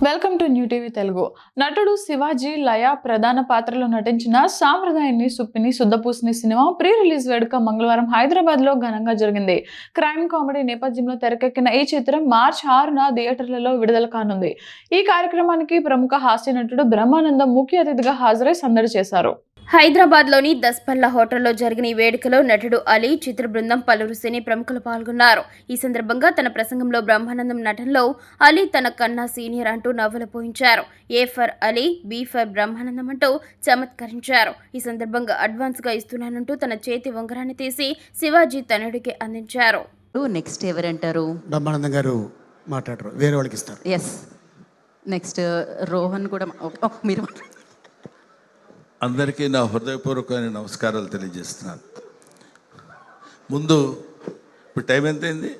Welcome to new TV Telugu. నటుడు శివాజీ లయ ప్రధాన పాత్రలో నటించిన సాంప్రదాయాన్ని సుప్పిని సుద్దపూసిని సినిమా ప్రీ రిలీజ్ వేడుక మంగళవారం హైదరాబాద్ లో ఘనంగా జరిగింది. క్రైమ్ కామెడీ నేపథ్యంలో తెరకెక్కిన ఈ చిత్రం మార్చి 6న థియేటర్లలో విడుదల కానుంది. ఈ కార్యక్రమానికి ప్రముఖ హాస్య నటుడు బ్రహ్మానందం ముఖ్య అతిథిగా హాజరై సందడి చేశారు. హైదరాబాద్లోని దస్పల్లా హోటల్లో జరిగిన ఈ వేడుకలో నటుడు అలీ, చిత్ర బృందం, పలువురు సినీ ప్రముఖులు పాల్గొన్నారు. ఈ సందర్భంగా తన ప్రసంగంలో బ్రహ్మానందం నటనలో అలీ తన కన్నా సీనియర్ అంటూ నవ్వులు పోయించారు. A for Ali, B for Brahmanandam అంటూ చమత్కరించారు. ఈ సందర్భంగా అడ్వాన్స్గా ఇస్తున్నానంటూ తన చేతి ఉంగరాన్ని తీసి శివాజీ తనుడికి అందించారు. నెక్స్ట్ ఎవరంటారు? బ్రహ్మానందం గారు మాట్లాడరు, వేరే వాళ్ళకి ఇస్తారు. ఎస్, నెక్స్ట్ రోహన్ కూడా మీరు. అందరికీ నా హృదయపూర్వకమైన నమస్కారాలు తెలియజేస్తున్నాను. ముందు ఇప్పుడు టైం ఎంత అయింది?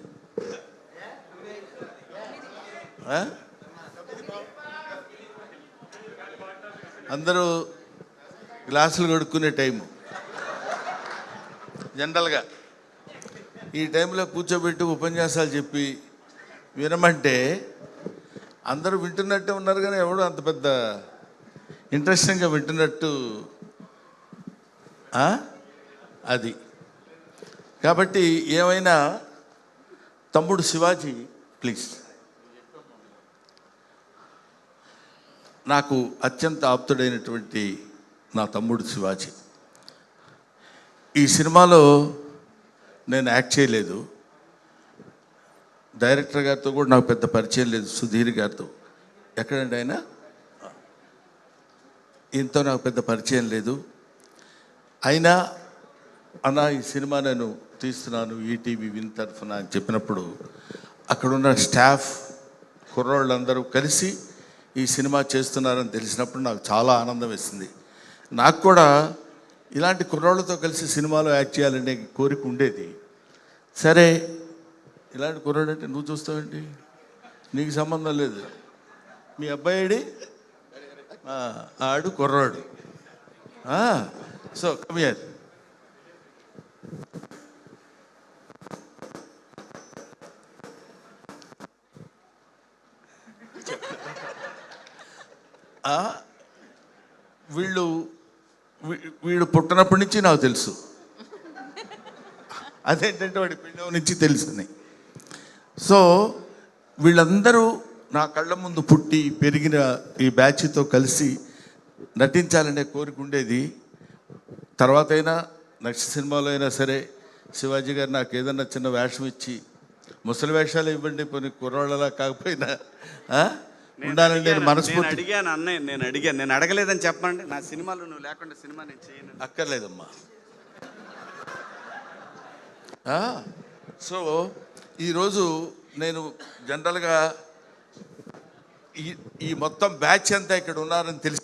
అందరూ గ్లాసులు కడుక్కునే టైము. జనరల్గా ఈ టైంలో కూర్చోబెట్టి ఉపన్యాసాలు చెప్పి వినమంటే అందరూ వింటున్నట్టే ఉన్నారు, కానీ ఎవడు అంత పెద్ద ఇంట్రెస్టింగ్గా వింటున్నట్టు అది. కాబట్టి ఏమైనా తమ్ముడు శివాజీ ప్లీజ్, నాకు అత్యంత ఆప్తుడైనటువంటి నా తమ్ముడు శివాజీ. ఈ సినిమాలో నేను యాక్ట్ చేయలేదు. డైరెక్టర్ గారితో కూడా నాకు పెద్ద పరిచయం లేదు, సుధీర్ గారితో. ఎక్కడండి ఆయన? ఇంతో నాకు పెద్ద పరిచయం లేదు. అయినా అన్న ఈ సినిమా నేను తీస్తున్నాను ఈటీవీ విన్ తరఫున అని చెప్పినప్పుడు అక్కడున్న స్టాఫ్ కుర్రోళ్ళందరూ కలిసి ఈ సినిమా చేస్తున్నారని తెలిసినప్పుడు నాకు చాలా ఆనందం వేసింది. నాకు కూడా ఇలాంటి కుర్రోళ్ళతో కలిసి సినిమాలో యాక్ట్ చేయాలనే కోరిక ఉండేది. సరే, ఇలాంటి కుర్రోడు అంటే నువ్వు చూస్తావేంటి, నీకు సంబంధం లేదు, మీ అబ్బాయి ఆడు కుర్రాడు. So come here. వీడు పుట్టినప్పటి నుంచి నాకు తెలుసు. అదేంటంటే వాడి పిండం నుంచి తెలుసుని. సో వీళ్ళందరూ నా కళ్ళ ముందు పుట్టి పెరిగిన ఈ బ్యాచ్తో కలిసి నటించాలనే కోరిక ఉండేది. తర్వాత అయినా నెక్స్ట్ సినిమాలో అయినా సరే శివాజీ గారు నాకు ఏదన్నా చిన్న వేషం ఇచ్చి, ముసలి వేషాలు ఇవ్వండి, కొన్ని కుర్రాళ్ళలా కాకపోయినా ఉండాలని నేను మనస్ఫూర్తి అడిగాను. అన్నయ్య నేను అడగలేదని చెప్పండి. నా సినిమాలో నువ్వు లేకుండా సినిమా నేను చేయను. అక్కర్లేదమ్మా. సో ఈరోజు నేను జనరల్గా ఈ మొత్తం బ్యాచ్ అంతా ఇక్కడ ఉన్నారని తెలిసి,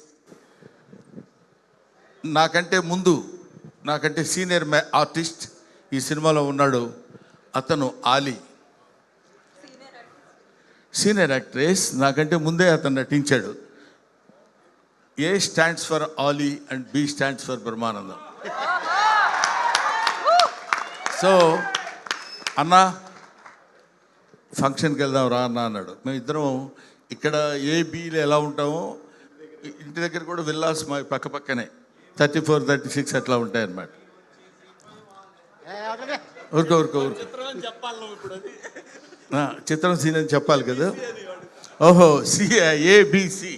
నాకంటే ముందు నాకంటే సీనియర్ ఆర్టిస్ట్ ఈ సినిమాలో ఉన్నాడు. అతను ఆలీ, సీనియర్ యాక్ట్రెస్. నాకంటే ముందే అతను నటించాడు. A stands for Ali and B stands for Brahmanandam. So అన్న ఫంక్షన్కి వెళ్దాం రా అన్న అన్నాడు. మేము ఇద్దరం ఇక్కడ ఏబీలో ఎలా ఉంటామో ఇంటి దగ్గర కూడా విల్లాస్ మా పక్క పక్కనే 34, 36 అట్లా ఉంటాయి అన్నమాట. ఊరుకో చిత్రం సీన్ అని చెప్పాలి కదా. ఓహో, ఏబిసి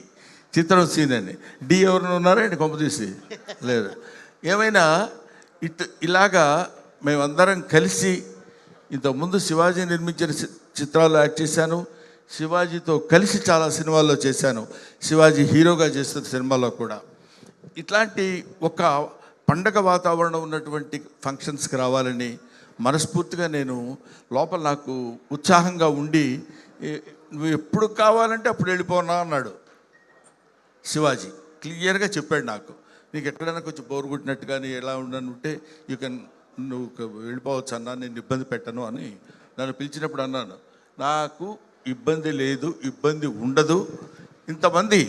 చిత్రం సీన్ అని. డి ఎవరైనా ఉన్నారా అండి? కొంప తీసి లేదు. ఏమైనా ఇలాగా మేమందరం కలిసి ఇంతకుముందు శివాజీ నిర్మించిన చిత్రాల్లో యాక్ట్ చేశాను. శివాజీతో కలిసి చాలా సినిమాల్లో చేశాను. శివాజీ హీరోగా చేస్తున్న సినిమాలో కూడా. ఇట్లాంటి ఒక పండగ వాతావరణం ఉన్నటువంటి ఫంక్షన్స్కి రావాలని మనస్ఫూర్తిగా నేను లోపల నాకు ఉత్సాహంగా ఉండి, నువ్వు ఎప్పుడు కావాలంటే అప్పుడు వెళ్ళిపోనా అన్నాడు శివాజీ. క్లియర్గా చెప్పాడు నాకు. నీకు ఎక్కడైనా కొంచెం బోరు కొట్టినట్టు కానీ ఎలా ఉండనుంటే నువ్వు వెళ్ళిపోవచ్చు అన్నా, నేను ఇబ్బంది పెట్టను అని నన్ను పిలిచినప్పుడు అన్నాను. నాకు ఇబ్బంది లేదు, ఇబ్బంది ఉండదు. ఇంతమంది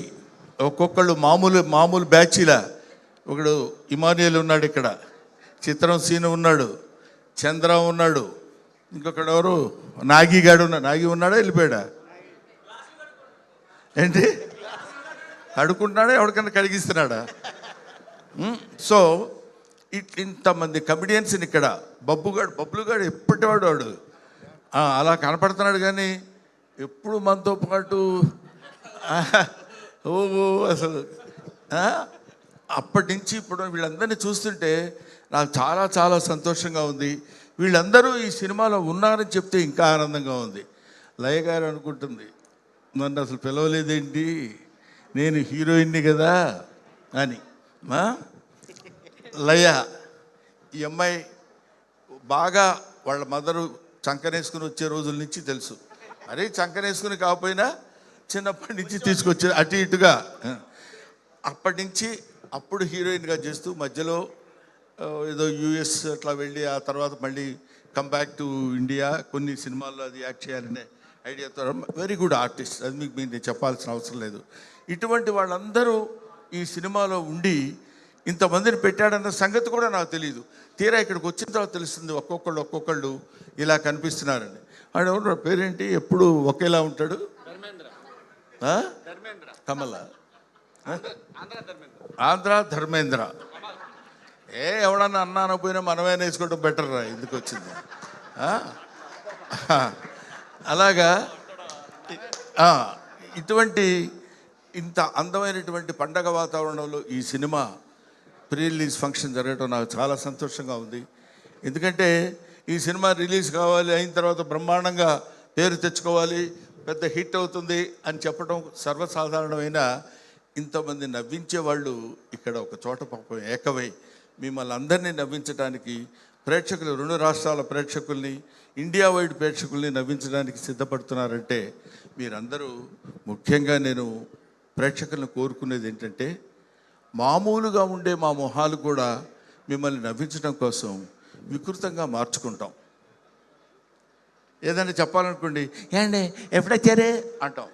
ఒక్కొక్కళ్ళు మామూలు బ్యాచీలా. ఒకడు ఇమానియల్ ఉన్నాడు, ఇక్కడ చిత్రం సీను ఉన్నాడు, చంద్ర ఉన్నాడు, ఇంకొకడు ఎవరు నాగిగాడు ఉన్నాడు. నాగి ఉన్నాడా వెళ్ళిపోయాడా? ఏంటి అడుకుంటున్నాడా ఎవరికైనా కడిగిస్తున్నాడా? సో ఇంతమంది కమిడియన్స్ని ఇక్కడ బబ్బులుగాడు ఎప్పటివాడు వాడు అలా కనపడుతున్నాడు, కానీ ఎప్పుడు మనతో పాటు ఓ అసలు అప్పటి నుంచి ఇప్పుడు వీళ్ళందరినీ చూస్తుంటే నాకు చాలా చాలా సంతోషంగా ఉంది. వీళ్ళందరూ ఈ సినిమాలో ఉన్నారని చెప్తే ఇంకా ఆనందంగా ఉంది. లయ గారు అనుకుంటుంది, నన్ను అసలు పిలవలేదేంటి, నేను హీరోయిన్ని కదా అని. లయ ఈ అమ్మాయి బాగా వాళ్ళ మదరు చంకనేసుకుని వచ్చే రోజుల నుంచి తెలుసు. అరే చంకనేసుకుని కాకపోయినా చిన్నప్పటి నుంచి తీసుకొచ్చే అటు ఇటుగా అప్పటి నుంచి అప్పుడు హీరోయిన్గా చేస్తూ మధ్యలో ఏదో యూఎస్ అట్లా వెళ్ళి ఆ తర్వాత మళ్ళీ కమ్బ్యాక్ టు ఇండియా కొన్ని సినిమాల్లో అది యాక్ట్ చేయాలనే ఐడియాతో వెరీ గుడ్ ఆర్టిస్ట్. అది మీకు నేను చెప్పాల్సిన అవసరం లేదు. ఇటువంటి వాళ్ళందరూ ఈ సినిమాలో ఉండి ఇంతమందిని పెట్టాడన్న సంగతి కూడా నాకు తెలియదు. తీరా ఇక్కడికి వచ్చిన తర్వాత తెలుస్తుంది ఒక్కొక్కళ్ళు ఇలా కనిపిస్తున్నారని. వాడు ఎవరు పేరేంటి, ఎప్పుడు ఒకేలా ఉంటాడు? కమల, ఆంధ్ర ధర్మేంద్ర. ఎవడన్నా అన్నాను పోయినా మనమే వేసుకోవడం బెటర్ రా, ఎందుకు వచ్చింది అలాగా. ఇటువంటి ఇంత అందమైనటువంటి పండగ వాతావరణంలో ఈ సినిమా ప్రీ రిలీజ్ ఫంక్షన్ జరగడం నాకు చాలా సంతోషంగా ఉంది. ఎందుకంటే ఈ సినిమా రిలీజ్ కావాలి, అయిన తర్వాత బ్రహ్మాండంగా పేరు తెచ్చుకోవాలి, పెద్ద హిట్ అవుతుంది అని చెప్పడం సర్వసాధారణమైన ఇంతమంది నవ్వించే వాళ్ళు ఇక్కడ ఒక చోట పాపం ఏకమై మిమ్మల్ని అందరినీ నవ్వించడానికి ప్రేక్షకులు, 2 రాష్ట్రాల ప్రేక్షకుల్ని, ఇండియా వైడ్ ప్రేక్షకుల్ని నవ్వించడానికి సిద్ధపడుతున్నారంటే మీరందరూ, ముఖ్యంగా నేను ప్రేక్షకులను కోరుకునేది ఏంటంటే, మామూలుగా ఉండే మా మొహాలు కూడా మిమ్మల్ని నవ్వించడం కోసం వికృతంగా మార్చుకుంటాం. ఏదైనా చెప్పాలనుకోండి, ఏండి ఎప్పుడొచ్చారే అంటాం.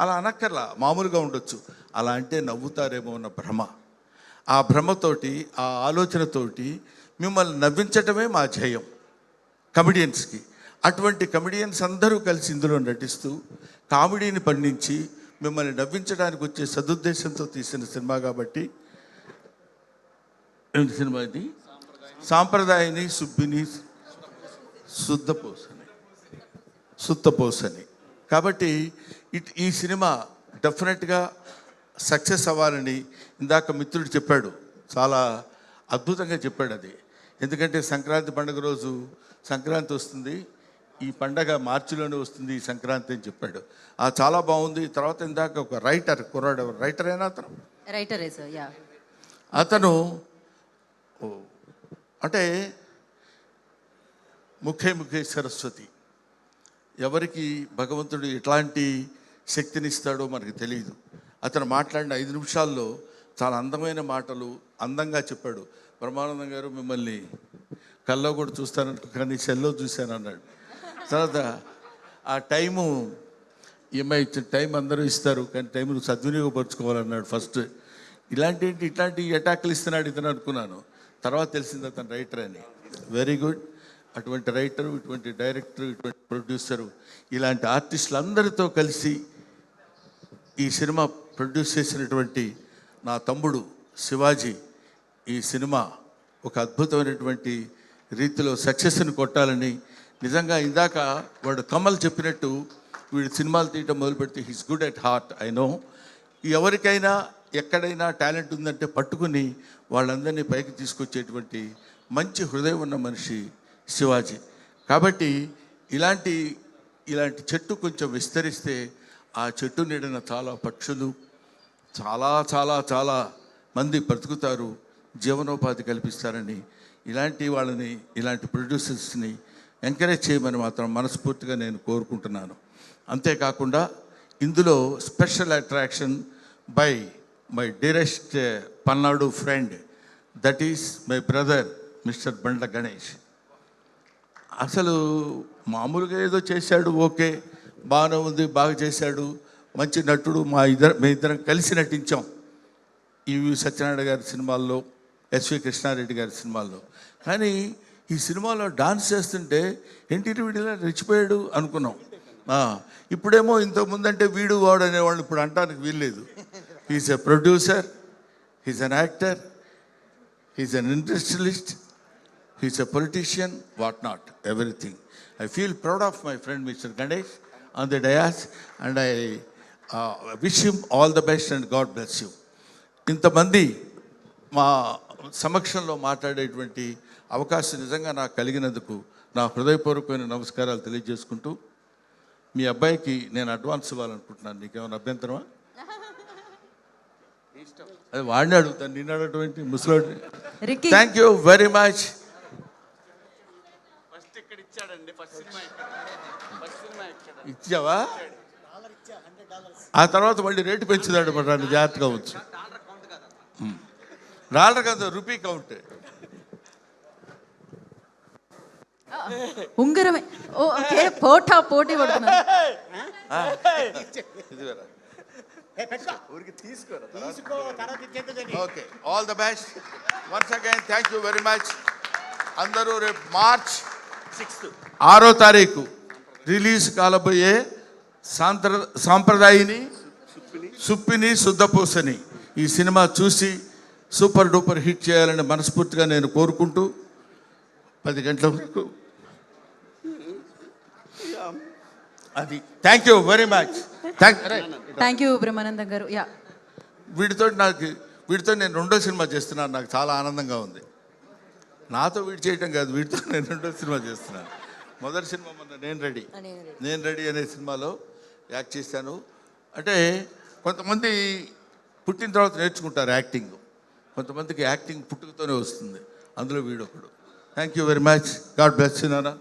అలా అనక్కర్లా, మామూలుగా ఉండొచ్చు. అలా అంటే నవ్వుతారేమో అన్న భ్రమ, ఆ భ్రమతోటి, ఆ ఆలోచనతోటి మిమ్మల్ని నవ్వించటమే మా ధ్యేయం కమిడియన్స్కి. అటువంటి కమిడియన్స్ అందరూ కలిసి ఇందులో నటిస్తూ కామెడీని పండించి మిమ్మల్ని నవ్వించడానికి వచ్చే సదుద్దేశంతో తీసిన సినిమా కాబట్టి, ఏంటి సినిమా ఇది? సాంప్రదాయని సుబ్బిని సుత్తపోసని. కాబట్టి ఈ సినిమా డెఫినెట్గా సక్సెస్ అవ్వాలని ఇందాక మిత్రుడు చెప్పాడు, చాలా అద్భుతంగా చెప్పాడు అది. ఎందుకంటే సంక్రాంతి పండుగ రోజు, సంక్రాంతి వస్తుంది, ఈ పండగ మార్చిలోనే వస్తుంది ఈ సంక్రాంతి అని చెప్పాడు. చాలా బాగుంది. తర్వాత ఇందాక ఒక కుర్రాడు, రైటర్ అయినా అతను, రైటరే సార్, యా. అతను అంటే ముఖే సరస్వతి, ఎవరికి భగవంతుడు ఎట్లాంటి శక్తినిస్తాడో మనకు తెలియదు. అతను మాట్లాడిన 5 నిమిషాల్లో చాలా అందమైన మాటలు అందంగా చెప్పాడు. బ్రహ్మానందం గారు మిమ్మల్ని కల్లో కూడా చూస్తాను కానీ సెల్లో చూశాను అన్నాడు. తర్వాత ఆ టైము ఈఎంఐ ఇచ్చిన టైం అందరూ ఇస్తారు, కానీ టైంను సద్వినియోగపరచుకోవాలన్నాడు ఫస్ట్. ఇట్లాంటి అటాక్లు ఇస్తున్నాడు ఇతను అనుకున్నాను. తర్వాత తెలిసింది అతను రైటర్ అని. Very good. అటువంటి రైటరు, ఇటువంటి డైరెక్టరు, ఇటువంటి ప్రొడ్యూసరు, ఇలాంటి ఆర్టిస్టులు అందరితో కలిసి ఈ సినిమా ప్రొడ్యూస్ చేసినటువంటి నా తమ్ముడు శివాజీ ఈ సినిమా ఒక అద్భుతమైనటువంటి రీతిలో సక్సెస్ని కొట్టాలని, నిజంగా ఇందాక వాడు కమల్ చెప్పినట్టు వీడు సినిమాలు తీయటం మొదలు పెడితే he's good at heart. I know. ఎవరికైనా ఎక్కడైనా టాలెంట్ ఉందంటే పట్టుకుని వాళ్ళందరినీ పైకి తీసుకొచ్చేటువంటి మంచి హృదయం ఉన్న మనిషి శివాజీ. కాబట్టి ఇలాంటి చెట్టు కొంచెం విస్తరిస్తే ఆ చెట్టు నీడన చాలా పక్షులు, చాలా చాలా చాలా మంది బ్రతుకుతారు, జీవనోపాధి కల్పిస్తారని, ఇలాంటి ప్రొడ్యూసర్స్ని ఎంకరేజ్ చేయమని మాత్రం మనస్ఫూర్తిగా నేను కోరుకుంటున్నాను. అంతేకాకుండా ఇందులో special attraction by my dearest Palnadu friend, that is my brother mister Bandla Ganesh. అసలు మామూలుగా ఏదో చేశాడు, ఓకే, బాగానే ఉంది, బాగా చేశాడు, మంచి నటుడు. మేమిద్దరం కలిసి నటించాం ఈవి సత్యనారాయణ గారి సినిమాల్లో, ఎస్వి కృష్ణారెడ్డి గారి సినిమాల్లో. కానీ ఈ సినిమాలో డాన్స్ చేస్తుంటే ఎన్టీ వీడిలా రెచ్చిపోయాడు అనుకున్నాం. ఇప్పుడేమో ఇంతకుముందు అంటే వీడు వాడు అనేవాళ్ళు ఇప్పుడు అంటానికి వీల్లేదు. He's a producer, he's an actor, he's an industrialist, he's a politician, what not, everything. I feel proud of my friend Mr. Ganesh on the dais, and I wish him all the best and God bless you. ఇంతమంది మా సమక్షంలో మాట్లాడేటువంటి అవకాశం నిజంగా నాకు కలిగినందుకు నా హృదయపూర్వకమైన నమస్కారాలు తెలియజేసుకుంటూ, మీ అబ్బాయికి నేను అడ్వాన్స్ ఇవ్వాలనుకుంటున్నాను. నీకేమైనా అభ్యంతరమా? అది వాడిని అడుగుతాను, నిన్ను అడగటువంటి ముసలోడిని. Ricky thank you very much. ఇచ్చావా? ఆ తర్వాత మళ్ళీ రేటు పెంచుదాడు మరి, నన్ను జాగ్రత్తగా ఉంచు. డాలర్ కదా, రూపీ కౌంట్. ఉంగరమే. ఓకే, పోటీ పడుతున్నారు. Okay, all the best once again. Thank you very much. అందరూ రేపు మార్చ్ 6వ తారీఖు రిలీజ్ కాలబోయే సాంప్రదాయిని సుప్పిని శుద్ధపూసని ఈ సినిమా చూసి సూపర్ డూపర్ హిట్ చేయాలని మనస్ఫూర్తిగా నేను కోరుకుంటూ 10 గంటల వరకు అది. Thank you very much. Thank you Brahmanandam గారు. యా, వీడితో నేను రెండో సినిమా చేస్తున్నాను. నాకు చాలా ఆనందంగా ఉంది. నాతో వీడు చేయటం కాదు, వీడితో నేను రెండో సినిమా చేస్తున్నాను. మొదటి సినిమా మొన్న నేను రెడీ అనే సినిమాలో యాక్ట్ చేశాను. అంటే కొంతమంది పుట్టిన తర్వాత నేర్చుకుంటారు యాక్టింగ్, కొంతమందికి యాక్టింగ్ పుట్టుకతోనే వస్తుంది. అందులో వీడొకడు. Thank you very much. God bless you నాన్న.